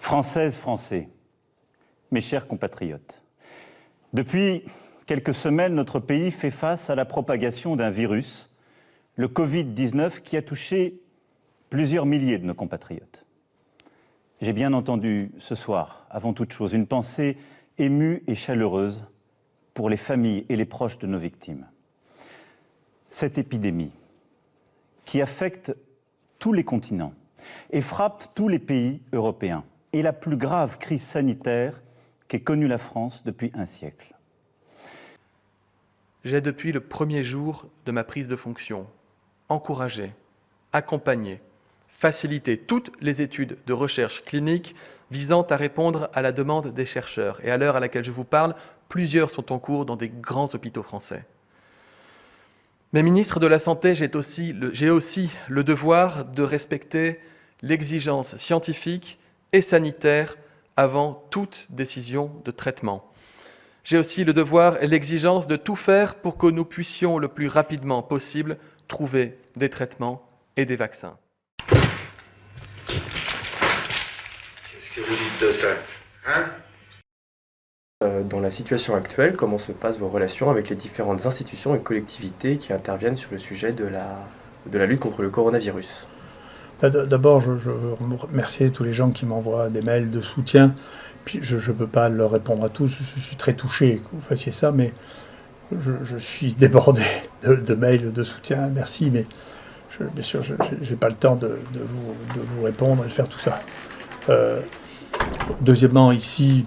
Françaises, Français, mes chers compatriotes, depuis quelques semaines, notre pays fait face à la propagation d'un virus, le Covid-19, qui a touché plusieurs milliers de nos compatriotes. J'ai bien entendu ce soir, avant toute chose, une pensée émue et chaleureuse pour les familles et les proches de nos victimes. Cette épidémie, qui affecte tous les continents et frappe tous les pays européens, est la plus grave crise sanitaire qu'ait connue la France depuis un siècle. J'ai depuis le premier jour de ma prise de fonction encouragé, accompagné, facilité toutes les études de recherche clinique visant à répondre à la demande des chercheurs. Et à l'heure à laquelle je vous parle, plusieurs sont en cours dans des grands hôpitaux français. Mais ministre de la Santé, j'ai aussi le devoir de respecter l'exigence scientifique et sanitaire avant toute décision de traitement. J'ai aussi le devoir et l'exigence de tout faire pour que nous puissions le plus rapidement possible trouver des traitements et des vaccins. Qu'est-ce que vous dites de ça, hein ? Dans la situation actuelle, comment se passent vos relations avec les différentes institutions et collectivités qui interviennent sur le sujet de la lutte contre le coronavirus ? D'abord, je veux remercier tous les gens qui m'envoient des mails de soutien. Puis je ne peux pas leur répondre à tous, je suis très touché que vous fassiez ça, mais je suis débordé de mails de soutien, merci, mais bien sûr, je n'ai pas le temps de vous répondre et de faire tout ça. Deuxièmement, ici,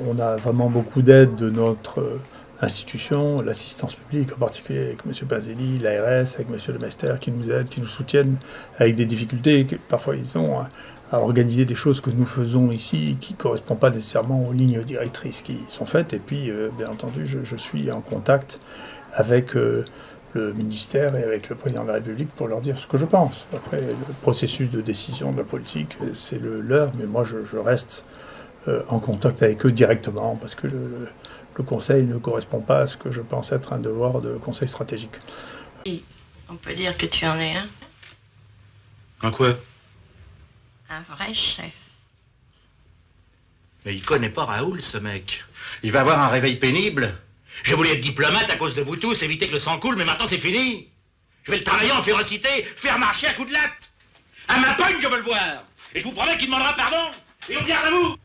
on a vraiment beaucoup d'aide de notre institution, l'assistance publique, en particulier avec M. Pazelli, l'ARS, avec M. Lemester, qui nous aident, qui nous soutiennent, avec des difficultés que parfois ils ont à organiser des choses que nous faisons ici, qui ne correspondent pas nécessairement aux lignes directrices qui sont faites. Et puis, bien entendu, je suis en contact avec le ministère et avec le président de la République pour leur dire ce que je pense. Après, le processus de décision de la politique, c'est le leur, mais moi, je reste en contact avec eux directement, parce que le conseil ne correspond pas à ce que je pense être un devoir de conseil stratégique. Et on peut dire que tu en es un. En quoi ? Un vrai chef. Mais il connaît pas Raoul, ce mec. Il va avoir un réveil pénible. J'ai voulu être diplomate à cause de vous tous, éviter que le sang coule, mais maintenant c'est fini. Je vais le travailler en férocité, faire marcher à coups de latte. À ma pogne, je veux le voir. Et je vous promets qu'il demandera pardon. Et on garde à vous.